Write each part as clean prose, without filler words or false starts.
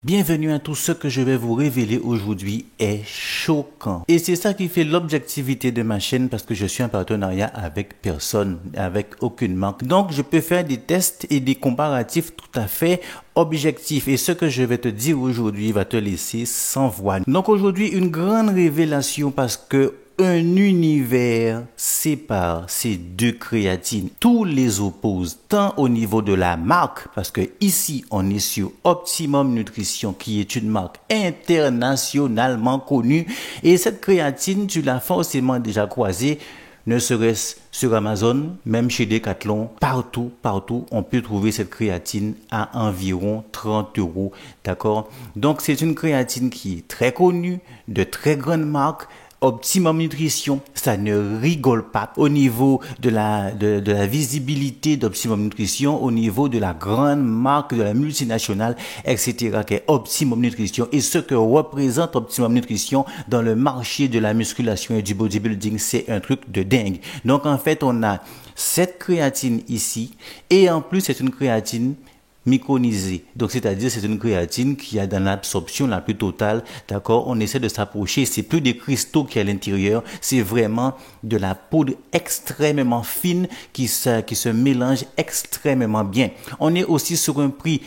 Bienvenue à tout ce que je vais vous révéler aujourd'hui est choquant. Et c'est ça qui fait l'objectivité de ma chaîne parce que je suis en partenariat avec personne, avec aucune marque. Donc je peux faire des tests et des comparatifs tout à fait objectifs. Et ce que je vais te dire aujourd'hui va te laisser sans voix. Donc aujourd'hui une grande révélation parce que un univers sépare ces deux créatines. Tous les opposent, tant au niveau de la marque, parce que ici, on est sur Optimum Nutrition, qui est une marque internationalement connue. Et cette créatine, tu l'as forcément déjà croisée, ne serait-ce sur Amazon, même chez Decathlon, partout, on peut trouver cette créatine à environ 30 €. D'accord? Donc, c'est une créatine qui est très connue, de très grande marque. Optimum Nutrition, ça ne rigole pas au niveau de la visibilité d'Optimum Nutrition, au niveau de la grande marque, de la multinationale, etc. qui est Optimum Nutrition. Et ce que représente Optimum Nutrition dans le marché de la musculation et du bodybuilding, c'est un truc de dingue. Donc en fait, on a cette créatine ici et en plus, c'est une créatine micronisée. Donc, c'est-à-dire, c'est une créatine qui a dans l'absorption la plus totale. D'accord? On essaie de s'approcher. C'est plus des cristaux qui à l'intérieur. C'est vraiment de la poudre extrêmement fine qui se mélange extrêmement bien. On est aussi sur un prix.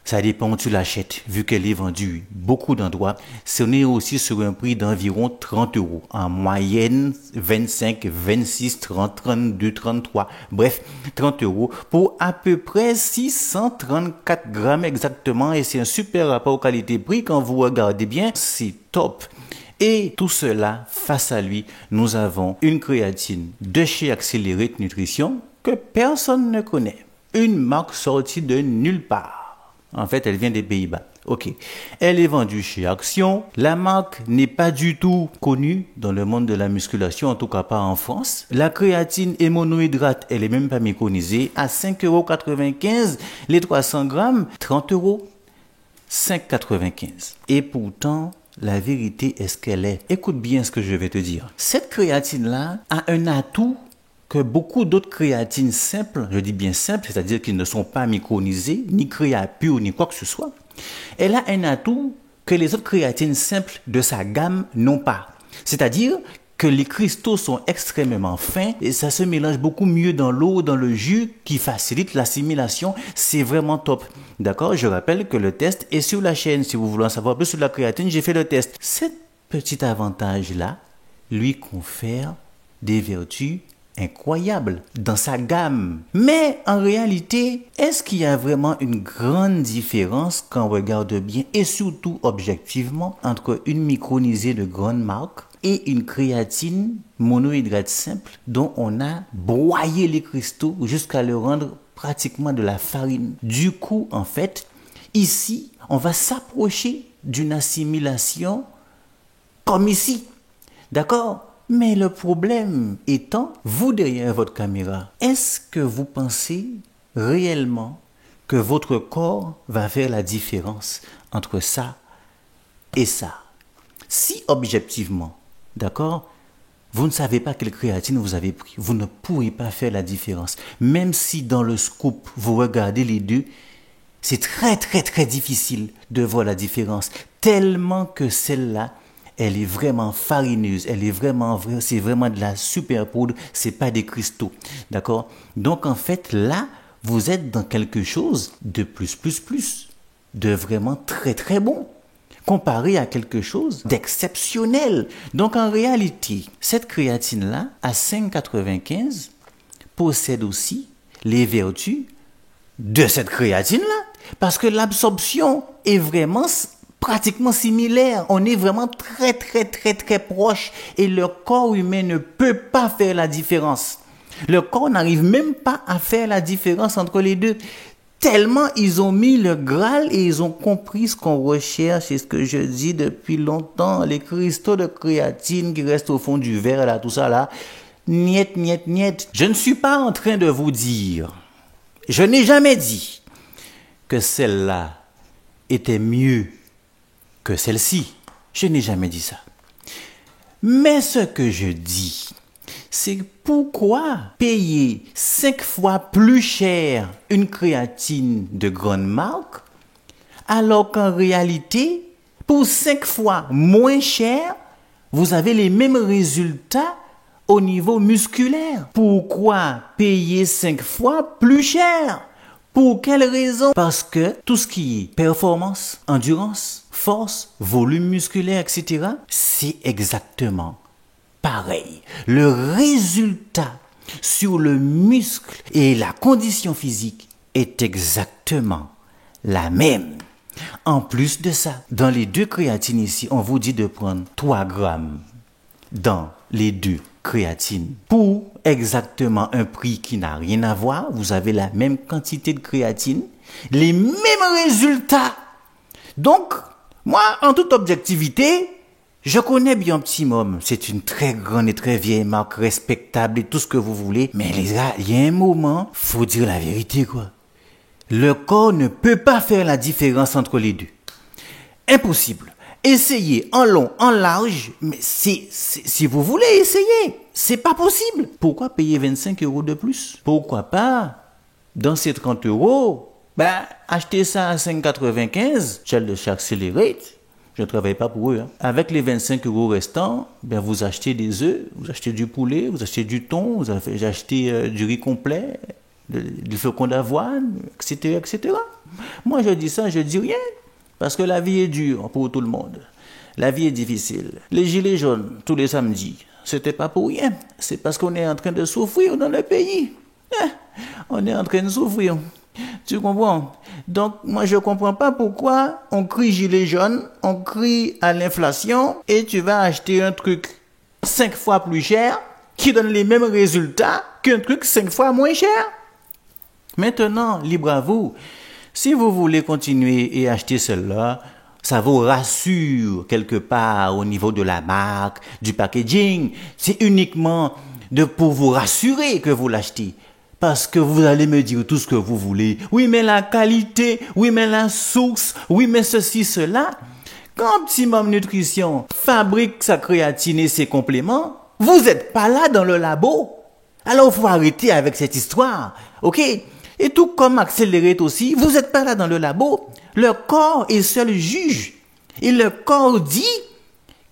Ça dépend où tu l'achètes, vu qu'elle est vendue beaucoup d'endroits. On est aussi sur un prix d'environ 30 €. En moyenne, 25, 26, 30, 32, 33. Bref, 30 € pour à peu près 634 grammes exactement. Et c'est un super rapport qualité-prix. Quand vous regardez bien, c'est top. Et tout cela, face à lui, nous avons une créatine de chez Accelerate Nutrition que personne ne connaît. Une marque sortie de nulle part. En fait, elle vient des Pays-Bas. Ok. Elle est vendue chez Action. La marque n'est pas du tout connue dans le monde de la musculation, en tout cas pas en France. La créatine et monohydrate, elle est même pas méconisée. À 5,95 €, les 300 grammes, 30 €, 5,95 €. Et pourtant, la vérité est ce qu'elle est. Écoute bien ce que je vais te dire. Cette créatine-là a un atout que beaucoup d'autres créatines simples, je dis bien simples, c'est-à-dire qu'ils ne sont pas micronisées, ni créapures, ni quoi que ce soit, elle a un atout que les autres créatines simples de sa gamme n'ont pas. C'est-à-dire que les cristaux sont extrêmement fins et ça se mélange beaucoup mieux dans l'eau, dans le jus, qui facilite l'assimilation. C'est vraiment top. D'accord? Je rappelle que le test est sur la chaîne. Si vous voulez en savoir plus sur la créatine, j'ai fait le test. Cet petit avantage-là lui confère des vertus incroyable dans sa gamme. Mais en réalité, est-ce qu'il y a vraiment une grande différence quand on regarde bien et surtout objectivement entre une micronisée de grande marque et une créatine monohydrate simple dont on a broyé les cristaux jusqu'à le rendre pratiquement de la farine? Du coup, en fait, ici, on va s'approcher d'une assimilation comme ici. D'accord? Mais le problème étant, vous derrière votre caméra, est-ce que vous pensez réellement que votre corps va faire la différence entre ça et ça? Si objectivement, d'accord, vous ne savez pas quelle créatine vous avez pris, vous ne pourrez pas faire la différence. Même si dans le scoop, vous regardez les deux, c'est très difficile de voir la différence. Tellement que celle-là, elle est vraiment farineuse, c'est vraiment de la super poudre, c'est pas des cristaux, d'accord? Donc en fait là, vous êtes dans quelque chose de plus, de vraiment très bon, comparé à quelque chose d'exceptionnel. Donc en réalité, cette créatine-là, à 5,95 €, possède aussi les vertus de cette créatine-là, parce que l'absorption est vraiment pratiquement similaire. On est vraiment très proche et le corps humain ne peut pas faire la différence. Le corps n'arrive même pas à faire la différence entre les deux. Tellement ils ont mis le Graal et ils ont compris ce qu'on recherche et ce que je dis depuis longtemps. Les cristaux de créatine qui restent au fond du verre, là, tout ça là. Niet. Je ne suis pas en train de vous dire, je n'ai jamais dit que celle-là était mieux que celle-ci. Je n'ai jamais dit ça. Mais ce que je dis, c'est pourquoi payer 5 fois plus cher une créatine de grande marque Alors qu'en réalité, pour 5 fois moins cher, vous avez les mêmes résultats au niveau musculaire. Pourquoi payer 5 fois plus cher? Pour quelle raison? Parce que tout ce qui est performance, endurance, force, volume musculaire, etc., c'est exactement pareil. Le résultat sur le muscle et la condition physique est exactement la même. En plus de ça, dans les 2 créatines ici, on vous dit de prendre 3 grammes dans les 2 créatines. Pour exactement un prix qui n'a rien à voir, vous avez la même quantité de créatine, les mêmes résultats. Donc, moi, en toute objectivité, je connais bien Optimum. C'est une très grande et très vieille marque, respectable et tout ce que vous voulez. Mais les gars, il y a un moment, faut dire la vérité, quoi. Le corps ne peut pas faire la différence entre les 2. Impossible. Essayez en long, en large, mais si vous voulez essayer, c'est pas possible. Pourquoi payer 25 € de plus? Pourquoi pas, dans ces 30 €, achetez ça à 5,95, Shell de chez Accelerate. Je ne travaille pas pour eux. Hein. Avec les 25 € restants, vous achetez des œufs, vous achetez du poulet, vous achetez du thon, vous achetez du riz complet, du flocon d'avoine, etc., etc. Moi, je dis ça, je dis rien. Parce que la vie est dure pour tout le monde. La vie est difficile. Les gilets jaunes, tous les samedis, c'était pas pour rien. C'est parce qu'on est en train de souffrir dans le pays. On est en train de souffrir. Tu comprends? Donc, moi, je comprends pas pourquoi on crie gilets jaunes, on crie à l'inflation, et tu vas acheter un truc 5 fois plus cher, qui donne les mêmes résultats qu'un truc 5 fois moins cher. Maintenant, libre à vous. Si vous voulez continuer et acheter celle-là, ça vous rassure quelque part au niveau de la marque, du packaging. C'est uniquement pour vous rassurer que vous l'achetez. Parce que vous allez me dire tout ce que vous voulez. Oui, mais la qualité, oui, mais la source, oui, mais ceci, cela. Quand Optimum Nutrition fabrique sa créatine et ses compléments, vous n'êtes pas là dans le labo. Alors, il faut arrêter avec cette histoire. OK? Et tout comme Accelerate aussi, vous n'êtes pas là dans le labo. Le corps est seul juge. Et le corps dit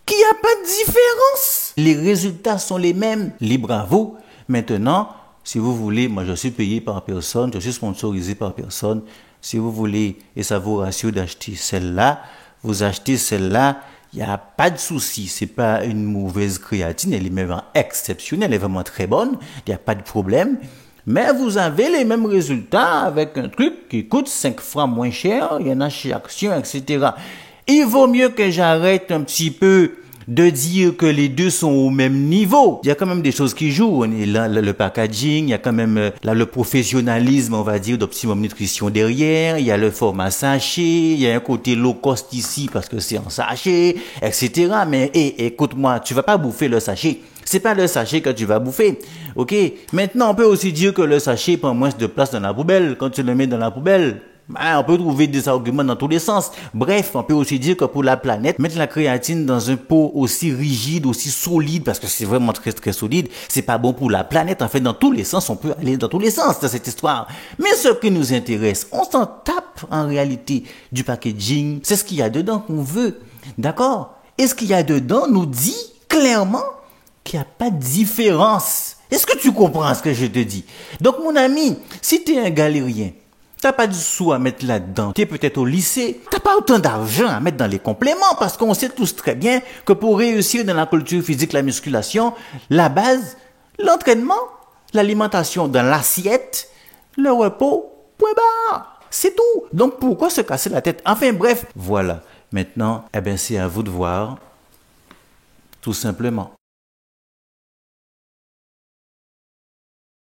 qu'il n'y a pas de différence. Les résultats sont les mêmes. Libre à vous. Maintenant, si vous voulez, moi je suis payé par personne, je suis sponsorisé par personne. Si vous voulez, et ça vous rassure d'acheter celle-là, vous achetez celle-là, il n'y a pas de souci. C'est pas une mauvaise créatine, elle est même exceptionnelle, elle est vraiment très bonne, il n'y a pas de problème. Mais vous avez les mêmes résultats avec un truc qui coûte 5 fois moins cher, il y en a chez Action, etc. Il vaut mieux que j'arrête un petit peu de dire que les deux sont au même niveau. Il y a quand même des choses qui jouent. Là, le packaging, il y a quand même là, le professionnalisme, on va dire, d'Optimum Nutrition derrière. Il y a le format sachet. Il y a un côté low cost ici parce que c'est en sachet, etc. Mais écoute-moi, tu vas pas bouffer le sachet. C'est pas le sachet que tu vas bouffer. OK? Maintenant, on peut aussi dire que le sachet prend moins de place dans la poubelle quand tu le mets dans la poubelle. On peut trouver des arguments dans tous les sens. Bref, on peut aussi dire que pour la planète, mettre la créatine dans un pot aussi rigide, aussi solide, parce que c'est vraiment très très solide, c'est pas bon pour la planète. En fait, dans tous les sens, on peut aller dans tous les sens dans cette histoire. Mais ce qui nous intéresse, on s'en tape en réalité du packaging. C'est ce qu'il y a dedans qu'on veut. D'accord? Et ce qu'il y a dedans nous dit clairement qu'il n'y a pas de différence. Est-ce que tu comprends ce que je te dis? Donc, mon ami, si tu es un galérien, t'as pas du sou à mettre là-dedans. Tu es peut-être au lycée. T'as pas autant d'argent à mettre dans les compléments parce qu'on sait tous très bien que pour réussir dans la culture physique, la musculation, la base, l'entraînement, l'alimentation dans l'assiette, le repos, point barre. C'est tout. Donc pourquoi se casser la tête? Enfin bref, voilà. Maintenant, c'est à vous de voir. Tout simplement.